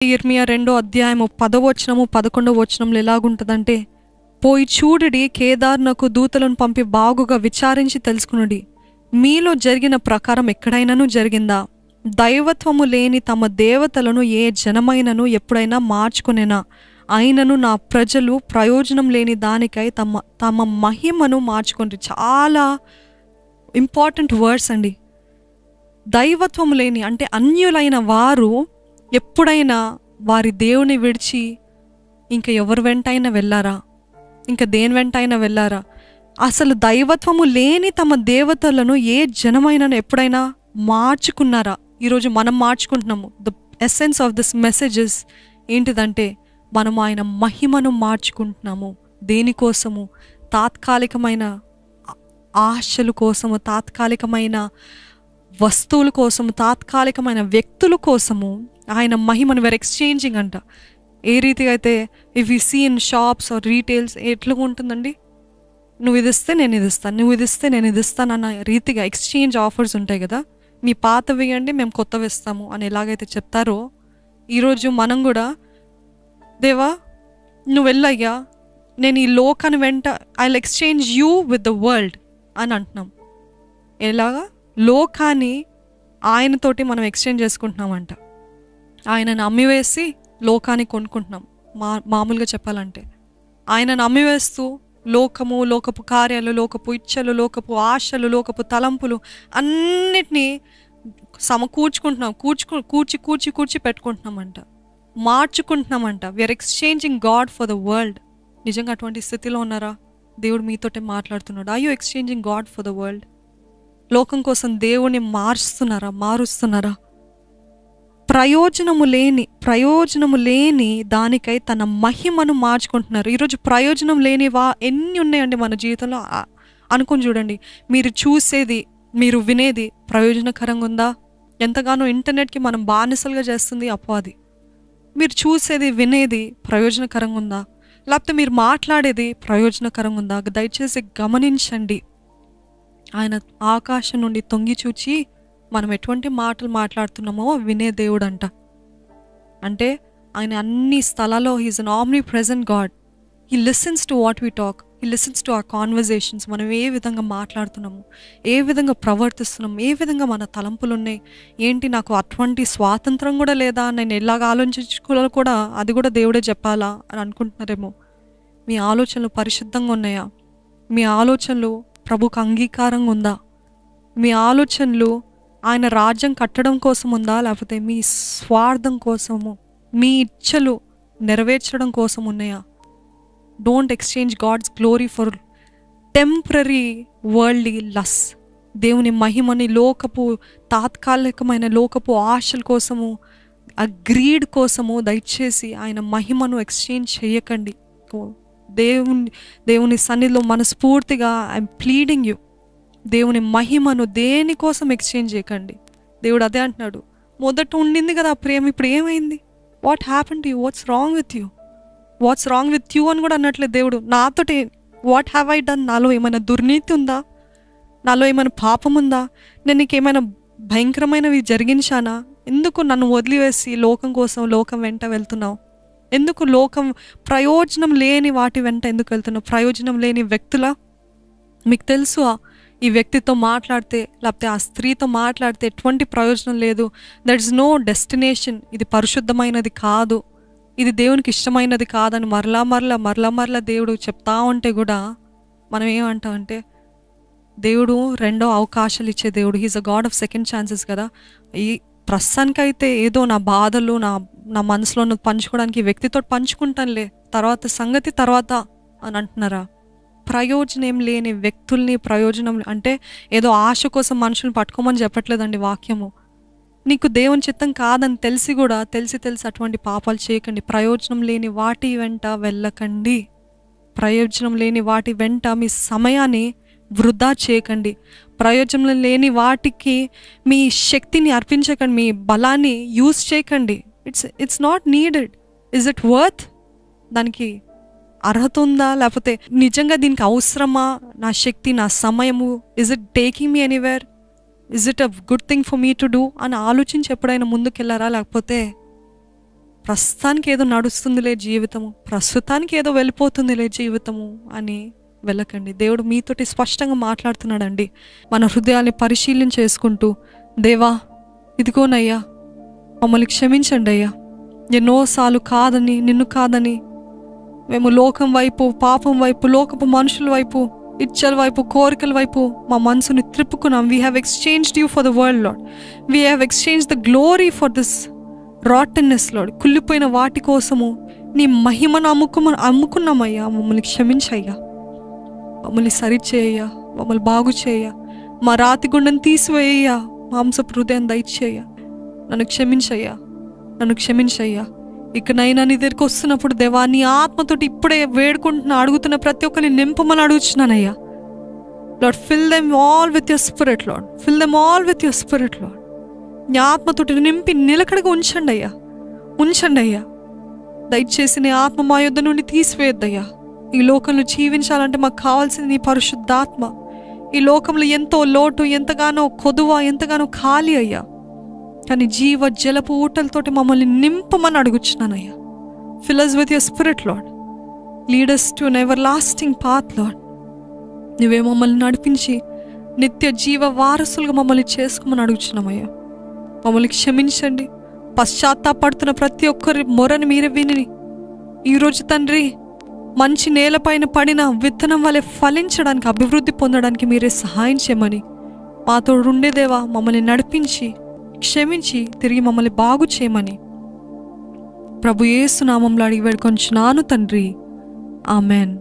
ఇర్మియా 2వ అధ్యాయము 10వ వచనము 11వ వచనంలో ఎలాగుంటుందంటే, పోయి చూడుడి, కేదార్నకు దూతలను పంపి బాగుగా విచారించి తెలుసుకునుడి, మీలో జరిగిన ప్రకారం ఎక్కడైనాను జరిగిందా? దైవత్వము లేని తమ దేవతలను ఏ జనమైనను ఎప్పుడైనా మార్చుకునేనా? అయినను నా ప్రజలు ప్రయోజనం లేని దానికై తమ మహిమను మార్చుకుంటే. చాలా ఇంపార్టెంట్ వర్డ్స్ అండి. దైవత్వము లేని అంటే అన్యులైన వారు ఎప్పుడైనా వారి దేవుని విడిచి ఇంకా ఎవరి వెంటైనా వెళ్ళారా? ఇంకా దేని వెంటైనా వెళ్ళారా? అసలు దైవత్వము లేని తమ దేవతలను ఏ జనమైనా ఎప్పుడైనా మార్చుకున్నారా? ఈరోజు మనం మార్చుకుంటున్నాము. The essence of this messages ఏంటిదంటే, మనం ఆయన మహిమను మార్చుకుంటున్నాము. దేనికోసము? తాత్కాలికమైన ఆశల కోసము, తాత్కాలికమైన వస్తువుల కోసము, తాత్కాలికమైన వ్యక్తుల కోసము ఆయన మహిమను వేర్ ఎక్స్చేంజింగ్ అంట. ఏ రీతిగా అయితే if you see in shops or retails ఎట్లా ఉంటుందండి, నువ్వు ఇది ఇస్తే నేను ఇది ఇస్తాను, నువ్వు ఇది ఇస్తే నేను ఇది ఇస్తాను అన్న రీతిగా ఎక్స్చేంజ్ ఆఫర్స్ ఉంటాయి కదా. మీ పాతవి ఇవ్వండి, మేము కొత్తవి ఇస్తాము అని ఎలాగైతే చెప్తారో, ఈరోజు మనం కూడా దేవా నువ్వు వెళ్ళయ్యా, నేను ఈ లోకాన్ని వెంట I will exchange you with the world అని అంటున్నాం. ఎలాగా? లోకాన్ని ఆయనతోటి మనం ఎక్స్చేంజ్ చేసుకుంటున్నామంట. ఆయనను అమ్మివేసి లోకాన్ని కొనుక్కుంటున్నాం. మామూలుగా చెప్పాలంటే ఆయనను అమ్మివేస్తూ లోకము, లోకపు కార్యాలు, లోకపు ఇచ్చలు, లోకపు ఆశలు, లోకపు తలంపులు అన్నిటినీ సమకూర్చుకుంటున్నాం. కూర్చి పెట్టుకుంటున్నామంట, మార్చుకుంటున్నామంట. We are exchanging God for the world. నిజంగా అటువంటి స్థితిలో ఉన్నారా? దేవుడు మీతోటే మాట్లాడుతున్నాడు. Are you exchanging God for the world? లోకం కోసం దేవుని మారుస్తున్నారా? ప్రయోజనము లేని దానికై తన మహిమను మార్చుకుంటున్నారు. ఈరోజు ప్రయోజనం లేనివా ఎన్ని ఉన్నాయండి మన జీవితంలో? అనుకుని చూడండి. మీరు చూసేది, మీరు వినేది ప్రయోజనకరంగా ఉందా? ఎంతగానో ఇంటర్నెట్కి మనం బానిసలుగా చేస్తుంది అపవాది. మీరు చూసేది, వినేది ప్రయోజనకరంగా ఉందా? లేకపోతే మీరు మాట్లాడేది ప్రయోజనకరంగా ఉందా? దయచేసి గమనించండి. ఆయన ఆకాశం నుండి తొంగి చూచి మనం ఎటువంటి మాటలు మాట్లాడుతున్నామో వినే దేవుడు అంట. అంటే ఆయన అన్ని స్థలాల్లో he's an omnipresent God. He listens to what we talk, he listens to our conversations. మనం ఏ విధంగా మాట్లాడుతున్నాము, ఏ విధంగా ప్రవర్తిస్తున్నాము, ఏ విధంగా మన తలంపులు ఉన్నాయి, ఏంటి నాకు అటువంటి స్వాతంత్రం కూడా లేదా, నేను ఎలాగ ఆలోచించుకోవాలో కూడా అది కూడా దేవుడే చెప్పాలా అని అనుకుంటున్నారేమో. మీ ఆలోచనలు పరిశుద్ధంగా ఉన్నాయా? మీ ఆలోచనలు ప్రభుకు అంగీకారంగా ఉందా? మీ ఆలోచనలు ఆయన రాజ్యం కట్టడం కోసం ఉందా, లేకపోతే మీ స్వార్థం కోసము, మీ ఇచ్చలు నెరవేర్చడం కోసం ఉన్నాయా? Don't exchange God's glory for temporary worldly lust. దేవుని మహిమని లోకపు తాత్కాలికమైన లోకపు ఆశల కోసము, ఆ గ్రీడ్ కోసము దయచేసి ఆయన మహిమను ఎక్స్చేంజ్ చేయకండి. దేవుని సన్నిధిలో మనస్ఫూర్తిగా ఐఎమ్ ప్లీడింగ్ యూ, దేవుని మహిమను దేనికోసం ఎక్స్చేంజ్ చేయకండి. దేవుడు అదే అంటున్నాడు. మొదట ఉండింది కదా ఆ ప్రేమ, ఇప్పుడు ఏమైంది? What happen to you? What's wrong with you అని కూడా అన్నట్లేదు దేవుడు. నాతోటి వాట్ హ్యావ్ ఐ డన్? నాలో ఏమైనా దుర్నీతి ఉందా? నాలో ఏమైనా పాపం ఉందా? నేను నీకేమైనా భయంకరమైనవి జరిగించానా? ఎందుకు నన్ను వదిలివేసి లోకం కోసం లోకం వెంట వెళ్తున్నావు? ఎందుకు లోకం ప్రయోజనం లేని వాటి వెంట ఎందుకు వెళ్తున్నావు? ప్రయోజనం లేని వ్యక్తుల, మీకు తెలుసు ఈ వ్యక్తితో మాట్లాడితే లేకపోతే ఆ స్త్రీతో మాట్లాడితే ఎటువంటి ప్రయోజనం లేదు, దట్ ఇస్ నో డెస్టినేషన్, ఇది పరిశుద్ధమైనది కాదు, ఇది దేవునికి ఇష్టమైనది కాదని మరలా దేవుడు చెప్తా ఉంటే కూడా మనం ఏమంటామంటే, దేవుడు రెండో అవకాశాలు ఇచ్చే దేవుడు. He's a God of second chances కదా. ఈ ప్రస్తుతానికైతే ఏదో నా బాధలు నా మనసులో పంచుకోవడానికి వ్యక్తితో పంచుకుంటానులే, తర్వాత సంగతి తర్వాత అని అంటున్నారా? ప్రయోజనం లేని వ్యక్తుల్ని ప్రయోజనం అంటే ఏదో ఆశ కోసం మనుషుల్ని పట్టుకోమని చెప్పట్లేదండి వాక్యము. నీకు దేవుని చిత్తం కాదని తెలిసి కూడా తెలిసి అటువంటి పాపాలు చేయకండి. ప్రయోజనం లేని వాటి వెంట వెళ్ళకండి. ప్రయోజనం లేని వాటి వెంట మీ సమయాన్ని వృధా చేయకండి. ప్రయోజనం లేని వాటికి మీ శక్తిని అర్పించకండి, మీ బలాన్ని యూజ్ చేయకండి. It's not needed. Is it worth? దానికి అర్హత ఉందా? లేకపోతే నిజంగా దీనికి అవసరమా? నా శక్తి, నా సమయము, is it taking me anywhere? Is it a good thing for me to do అని ఆలోచించి ఎప్పుడైనా ముందుకెళ్ళారా? లేకపోతే ప్రస్తుతానికి ఏదో నడుస్తుందిలే జీవితము, ప్రస్తుతానికి ఏదో వెళ్ళిపోతుందిలే జీవితము అని వెళ్ళకండి. దేవుడు మీతోటి స్పష్టంగా మాట్లాడుతున్నాడండి. మన హృదయాన్ని పరిశీలన చేసుకుంటూ, దేవా ఇదిగోనయ్యా మమ్మల్ని క్షమించండి అయ్యా, ఎన్నోసార్లు కాదని, నిన్ను కాదని మేము లోకం వైపు, పాపం వైపు, లోకపు మనుషుల వైపు, ఇచ్చల వైపు, కోరికల వైపు మా మనసుని త్రిప్పుకున్నాం. We have exchanged you for the world Lord. We have exchange the glory for this rottenness Lord. కుళ్ళిపోయిన వాటి కోసము నీ మహిమను అమ్ముకున్నామయ్యా. మమ్మల్ని క్షమించయ్యా, మమ్మల్ని సరిచేయ్యా, మమ్మల్ని బాగు చేయ, మా రాతి గుండెని తీసివేయ్యా, మాంసపు హృదయం దయచేయ్యా. నన్ను క్షమించయ్యా, నన్ను క్షమించయ్యా. ఇకనైనా నీ దగ్గరికి వస్తున్నప్పుడు దేవా, నీ ఆత్మతోటి ఇప్పుడే వేడుకుంటున్నా, అడుగుతున్న ప్రతి ఒక్కరిని నింపమని అడుగుతున్నానయ్యా. Lord, fill them all with your spirit Lord, fill them all with your spirit Lord. నీ ఆత్మతోటి నింపి నిలకడగా ఉంచండి అయ్యా, ఉంచండి అయ్యా. దయచేసి నీ ఆత్మ మా యొద్ద నుండి తీసివేయద్దయ్యా. ఈ లోకంలో జీవించాలంటే మాకు కావాల్సింది నీ పరిశుద్ధాత్మ. ఈ లోకంలో ఎంతో లోటు, ఎంతగానో కొదువ, ఎంతగానో ఖాళీ అయ్యా. కానీ జీవ జలపు ఊటలతోటి మమ్మల్ని నింపమని అడుగుచున్నానయ్యా. Fill us with your spirit Lord. Lead us to an everlasting path Lord. నువ్వే మమ్మల్ని నడిపించి నిత్య జీవ వారసులుగా మమ్మల్ని చేసుకోమని అడుగుచున్నామయ్యా. మమ్మల్ని క్షమించండి. పశ్చాత్తాపడుతున్న ప్రతి ఒక్కరి మొరని మీరే విని ఈరోజు తండ్రి మంచి నేలపైన పడిన విత్తనం వలె ఫలించడానికి, అభివృద్ధి పొందడానికి మీరే సహాయం చేయమని, మాతో ఉండేదేవా మమ్మల్ని నడిపించి క్షమించి తిరిగి మమ్మల్ని బాగు చేయమని ప్రభు యేసు నామములో అడిగి వేడుకొంచున్నాను తండ్రి. ఆమెన్.